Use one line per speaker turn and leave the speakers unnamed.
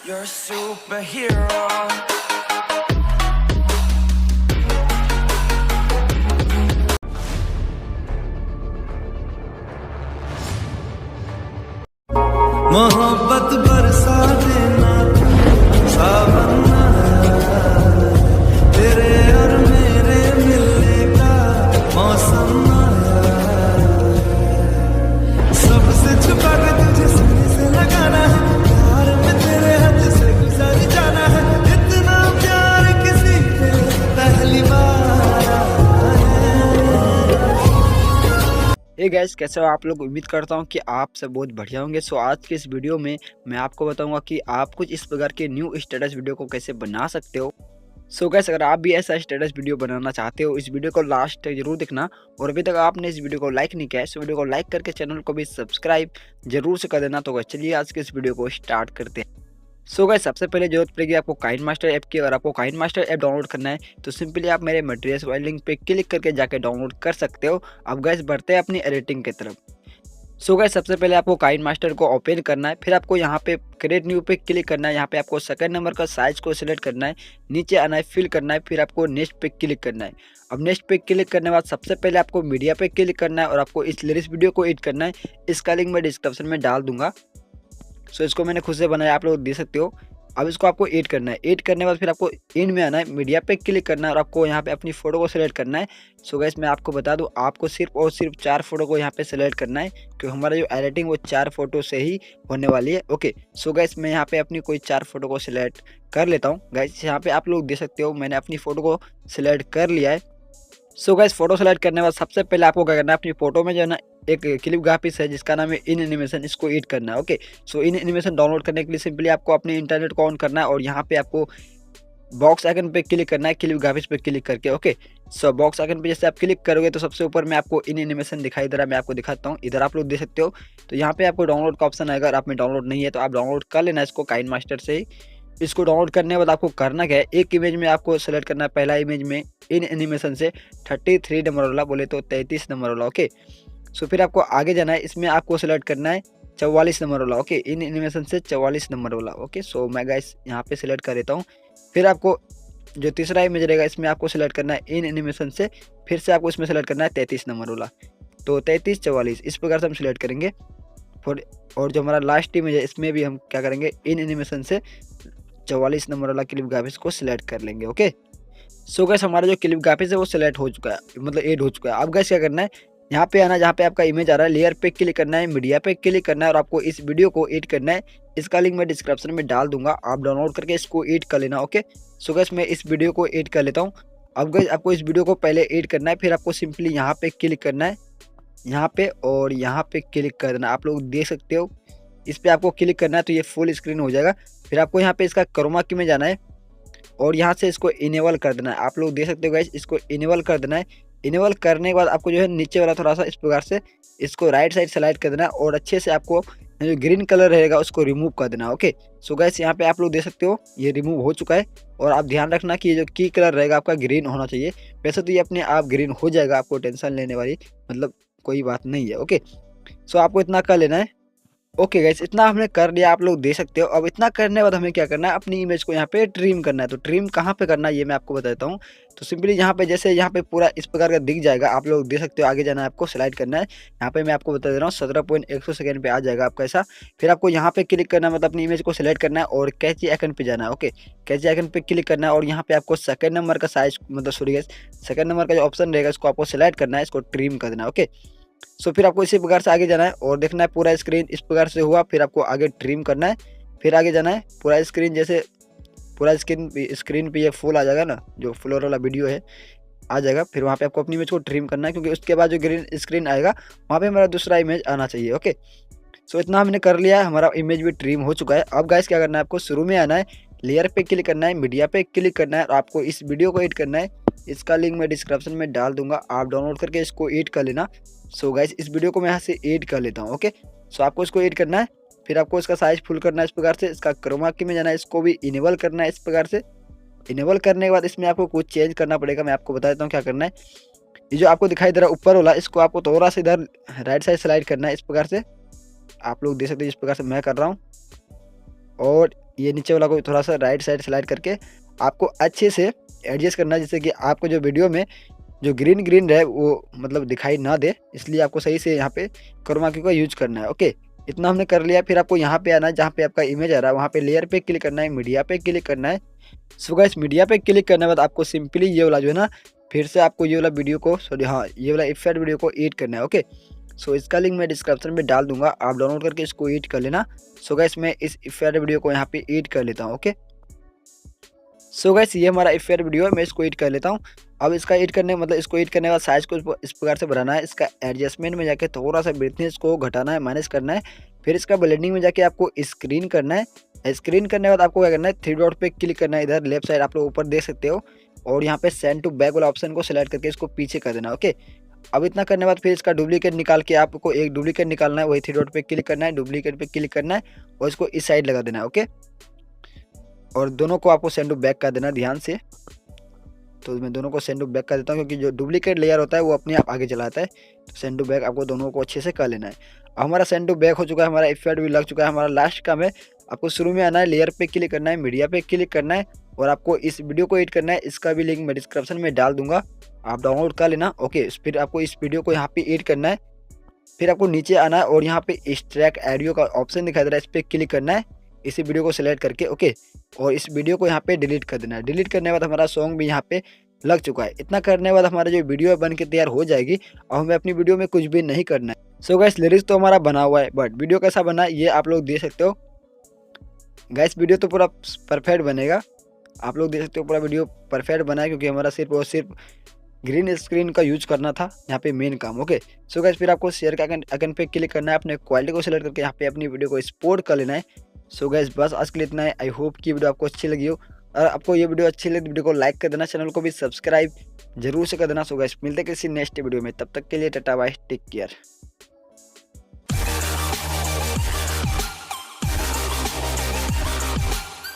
You're a superhero.
मोहब्बत बरसा देना सावन आया, तेरे और मेरे मिलने का मौसम आया, सबसे छुपा के तुझे सीने से लगाना है, प्यार में तेरे हाथ से गुजर जाना है, इतना प्यार किसी पे पहली बार आया है।
हे गाइस, कैसे हो आप लोग। उम्मीद करता हूँ कि आप सब बहुत बढ़िया होंगे। सो आज के इस वीडियो में मैं आपको बताऊंगा कि आप कुछ इस प्रकार के न्यू स्टेटस वीडियो को कैसे बना सकते हो। सो गाइस, अगर आप भी ऐसा स्टेटस वीडियो बनाना चाहते हो, इस वीडियो को लास्ट तक जरूर देखना। और अभी तक आपने इस वीडियो को लाइक नहीं किया है, इस वीडियो को लाइक करके चैनल को भी सब्सक्राइब जरूर से कर देना। तो गाइस चलिए आज के इस वीडियो को स्टार्ट करते हैं। सो गाइस, सबसे पहले जरूरत पड़ेगी आपको काइनमास्टर ऐप की। अगर आपको काइनमास्टर ऐप डाउनलोड करना है तो सिंपली आप मेरे मटेरियल्स वाले लिंक पे क्लिक करके जाके डाउनलोड कर सकते हो। अब गाइस बढ़ते हैं अपनी एडिटिंग की तरफ। सो गाइस, सबसे पहले आपको काइनमास्टर को ओपन करना है, फिर आपको यहाँ पे क्रिएट न्यू पे क्लिक करना है। यहाँ पे आपको सेकंड नंबर का साइज को सिलेक्ट करना है, नीचे आना है, फिल करना है, फिर आपको नेक्स्ट पे क्लिक करना है। अब नेक्स्ट पे क्लिक करने के बाद सबसे पहले आपको मीडिया पे क्लिक करना है और आपको इस लिरिक्स वीडियो को एडिट करना है। इसका लिंक मैं डिस्क्रिप्शन में डाल दूंगा। सो इसको मैंने खुद से बनाया, आप लोग देख सकते हो। अब इसको आपको एड करना है। एड करने के बाद फिर आपको इन में आना है, मीडिया पे क्लिक करना है और आपको यहाँ पे अपनी फोटो को सिलेक्ट करना है। सो गाइस, मैं आपको बता दूं, आपको सिर्फ और सिर्फ 4 फोटो को यहाँ पे सिलेक्ट करना है, क्योंकि हमारा जो एडिटिंग वो 4 फोटो से ही होने वाली है। ओके, सो गाइस, मैं यहाँ पे अपनी कोई 4 फोटो को सिलेक्ट कर लेता हूँ। गाइस यहाँ पे आप लोग देख सकते हो, मैंने अपनी फोटो को सिलेक्ट कर लिया है। सो गाइस, फोटो सेलेक्ट करने के बाद सबसे पहले आपको क्या करना है, अपनी फोटो में जो है ना एक क्लिप ग्राफिक्स है जिसका नाम है इन एनिमेशन, इसको एड करना है। ओके, सो इन एनिमेशन डाउनलोड करने के लिए सिंपली आपको अपने इंटरनेट को ऑन करना है और यहाँ पे आपको बॉक्स आइकन पे क्लिक करना है, क्लिप ग्राफिक्स पे क्लिक करके। ओके, सो बॉक्स आइकन पे जैसे आप क्लिक करोगे तो सबसे ऊपर में आपको इन एनिमेशन दिखाई दे रहा है। मैं आपको दिखाता हूँ, इधर आप लोग देख सकते हो। तो यहाँ पे आपको डाउनलोड का ऑप्शन आएगा। अगर आप में डाउनलोड नहीं है तो आप डाउनलोड कर लेना इसको काइनमास्टर से ही। इसको डाउनलोड करने के बाद आपको करना क्या है, एक इमेज में आपको सेलेक्ट करना है। पहला इमेज में इन एनिमेशन से 33 नंबर वाला, बोले तो 33 नंबर वाला। ओके, सो फिर आपको आगे जाना है, इसमें आपको सेलेक्ट करना है 44 नंबर वाला। ओके, इन एनिमेशन से 44 नंबर वाला। ओके, सो मैं गाइस यहाँ पे सिलेक्ट कर देता हूँ। फिर आपको जो तीसरा इमेज रहेगा इसमें आपको सेलेक्ट करना है इन एनिमेशन से, फिर से आपको इसमें सेलेक्ट करना है 33 नंबर वाला। तो 33 44 इस प्रकार से हम सिलेक्ट करेंगे। और जो हमारा लास्ट इमेज है इसमें भी हम क्या करेंगे, इन एनिमेशन से 44 नंबर वाला क्लिप ग्राफिक्स को सिलेक्ट कर लेंगे। ओके, सो गाइस, हमारा जो क्लिप ग्राफिक्स है वो सिलेक्ट हो चुका है, मतलब ऐड हो चुका है। अब गाइस क्या करना है, यहाँ पे आना, जहाँ पे आपका इमेज आ रहा है लेयर पे क्लिक करना है, मीडिया पे क्लिक करना है और आपको इस वीडियो को एडिट करना है। इसका लिंक मैं डिस्क्रिप्शन में डाल दूंगा, आप डाउनलोड करके इसको एडिट कर लेना। ओके, सो गाइस, मैं इस वीडियो को एडिट कर लेता हूँ। अब गाइस आपको इस वीडियो को पहले एडिट करना है, फिर आपको सिंपली यहाँ पे क्लिक करना है, यहाँ पे और यहाँ पे क्लिक कर देना। आप लोग देख सकते हो, इस पे आपको क्लिक करना है तो ये फुल स्क्रीन हो जाएगा। फिर आपको यहाँ पे इसका क्रोमा की में जाना है और यहाँ से इसको इनेबल कर देना है। आप लोग देख सकते हो गाइस, इसको इनेबल कर देना है। इनेबल करने के बाद आपको जो है नीचे वाला थोड़ा सा इस प्रकार से इसको राइट साइड स्लाइड कर देना है और अच्छे से आपको जो ग्रीन कलर रहेगा उसको रिमूव कर देना। ओके, सो गाइस यहाँ पे आप लोग देख सकते हो ये रिमूव हो चुका है। और आप ध्यान रखना कि ये जो की कलर रहेगा आपका ग्रीन होना चाहिए। वैसे तो ये अपने आप ग्रीन हो जाएगा, आपको टेंशन लेने वाली मतलब कोई बात नहीं है। ओके, सो आपको इतना कर लेना है। ओके गाइस, इतना हमने कर लिया, आप लोग देख सकते हो। अब इतना करने के बाद हमें क्या करना है, अपनी इमेज को यहाँ पे ट्रिम करना है। तो ट्रिम कहाँ पे करना है ये मैं आपको बताता हूँ। तो सिंपली यहाँ पे जैसे यहाँ पे पूरा इस प्रकार का दिख जाएगा, आप लोग देख सकते हो। आगे जाना है, आपको स्लाइड करना है। यहाँ पे मैं आपको बता दे रहा हूँ 17.100 सेकंड पे आ जाएगा आपका ऐसा। फिर आपको यहाँ पे क्लिक करना है, मतलब अपनी इमेज को सिलेक्ट करना है और कैची आइकन पे जाना है। ओके, कैची आइकन पे क्लिक करना है और यहाँ पे आपको सेकंड नंबर का साइज, मतलब सॉरी गाइस, सेकंड नंबर का जो ऑप्शन रहेगा इसको आपको सिलेक्ट करना है, इसको ट्रिम कर देना है। ओके, सो फिर आपको इसी प्रकार से आगे जाना है और देखना है पूरा स्क्रीन इस प्रकार से हुआ। फिर आपको आगे ट्रिम करना है, फिर आगे जाना है पूरा स्क्रीन, जैसे पूरा स्क्रीन पे ये फुल आ जाएगा ना, जो फ्लोर वाला वीडियो है आ जाएगा। फिर वहाँ पे आपको अपनी इमेज को ट्रिम करना है, क्योंकि उसके बाद जो ग्रीन स्क्रीन आएगा वहाँ पे हमारा दूसरा इमेज आना चाहिए। ओके, सो इतना हमने कर लिया है, हमारा इमेज भी ट्रिम हो चुका है। अब गाइस क्या करना है, आपको शुरू में आना है, लेयर पे क्लिक करना है, मीडिया पे क्लिक करना है और आपको इस वीडियो को एडिट करना है। इसका लिंक मैं डिस्क्रिप्शन में डाल दूंगा, आप डाउनलोड करके इसको एडिट कर लेना। सो गाइस, इस वीडियो को मैं यहाँ से एडिट कर लेता हूँ। ओके, सो आपको इसको एडिट करना है, फिर आपको इसका साइज फुल करना है इस प्रकार से। इसका क्रोमा की में जाना है, इसको भी इनेबल करना है इस प्रकार से। इनेबल करने के बाद इसमें आपको कुछ चेंज करना पड़ेगा, मैं आपको बता देता हूँ क्या करना है। ये जो आपको दिखाई दे रहा है ऊपर वाला, इसको आपको थोड़ा सा इधर राइट साइड स्लाइड करना है इस प्रकार से। आप लोग देख सकते हैं जिस प्रकार से मैं कर रहा हूँ। और ये नीचे वाला को थोड़ा सा राइट साइड स्लाइड करके आपको अच्छे से एडजस्ट करना है, जिससे कि आपको जो वीडियो में जो ग्रीन ग्रीन रहे वो मतलब दिखाई ना दे, इसलिए आपको सही से यहाँ पे क्रोमा की का यूज करना है। ओके, इतना हमने कर लिया। फिर आपको यहाँ पे आना है, जहाँ पे आपका इमेज आ रहा है वहाँ पे लेयर पे क्लिक करना है, मीडिया पे क्लिक करना है। सो गाइस मीडिया पे क्लिक करने के बाद आपको सिंपली ये वाला जो है ना, फिर से आपको ये वाला वीडियो को सॉरी हाँ ये वाला इफेक्ट वीडियो को एडिट करना है। ओके, सो इसका लिंक मैं डिस्क्रिप्शन में डाल दूंगा, आप डाउनलोड करके इसको एडिट कर लेना। सो गाइस मैं इस इफेक्ट वीडियो को यहाँ पे एडिट कर लेता हूँ। ओके, सो गाइस ये हमारा इफेक्ट वीडियो है, मैं इसको एडिट कर लेता हूँ। अब इसका एडिट करने मतलब इसको एडिट करने के बाद साइज को इस प्रकार से बढ़ाना है। इसका एडजस्टमेंट में जाके थोड़ा सा ब्राइटनेस को घटाना है, माइनस करना है। फिर इसका ब्लेंडिंग में जाके आपको स्क्रीन करना है। स्क्रीन करने के बाद आपको क्या करना है, थ्री डॉट पे क्लिक करना है, इधर लेफ्ट साइड आप लोग ऊपर देख सकते हो, और यहाँ पे सेंड टू बैक वाला ऑप्शन को सिलेक्ट करके इसको पीछे कर देना। ओके, अब इतना करने के बाद फिर इसका डुप्लीकेट निकाल के आपको एक डुप्लीकेट निकालना है, वही थ्री डॉट पे क्लिक करना है, डुप्लीकेट पे क्लिक करना है और इसको इस साइड लगा देना है। ओके, और दोनों को आपको सेंड टू बैक कर देना ध्यान से। तो मैं दोनों को सेंड टू बैक कर देता हूँ, क्योंकि जो डुप्लीकेट लेयर होता है वो अपने आप आगे चला आता है। तो सेंड टू बैक आपको दोनों को अच्छे से कर लेना है। हमारा सेंड टू बैक हो चुका है, हमारा इफेक्ट भी लग चुका है। हमारा लास्ट काम है, आपको शुरू में आना है, लेयर पे क्लिक करना है, मीडिया पे क्लिक करना है और आपको इस वीडियो को एडिट करना है। इसका भी लिंक मैं डिस्क्रिप्शन में डाल दूंगा, आप डाउनलोड कर लेना। ओके, फिर आपको इस वीडियो को यहाँ पे एडिट करना है। फिर आपको नीचे आना है और यहाँ पे एक्सट्रैक्ट ऑडियो का ऑप्शन दिखाई दे रहा है, इस पर क्लिक करना है, इसी वीडियो को सिलेक्ट करके। ओके, और इस वीडियो को यहाँ पे डिलीट कर देना है। डिलीट करने के बाद हमारा सॉन्ग भी यहाँ पे लग चुका है। इतना करने के बाद हमारा जो वीडियो बन के तैयार हो जाएगी और हमें अपनी वीडियो में कुछ भी नहीं करना है। सो गाइस लिरिक्स तो हमारा बना हुआ है, बट वीडियो कैसा बना है ये आप लोग देख सकते हो। गाइस वीडियो तो पूरा परफेक्ट बनेगा, आप लोग देख सकते हो पूरा वीडियो परफेक्ट बना है, क्योंकि हमारा सिर्फ और सिर्फ ग्रीन स्क्रीन का यूज करना था यहाँ पे मेन काम। ओके, सो गाइस फिर आपको शेयर का आइकन पे क्लिक करना है, अपने क्वालिटी को सिलेक्ट करके यहाँ पे अपनी वीडियो को एक्सपोर्ट कर लेना है। सो गाइस बस आज के लिए इतना है। आई होप कि वीडियो आपको अच्छी लगी हो, और आपको ये वीडियो अच्छी लगी तो वीडियो को लाइक कर देना, चैनल को भी सब्सक्राइब जरूर से कर देना। सो गाइस मिलते हैं किसी नेक्स्ट वीडियो में, तब तक के लिए टाटा बाय, टेक केयर।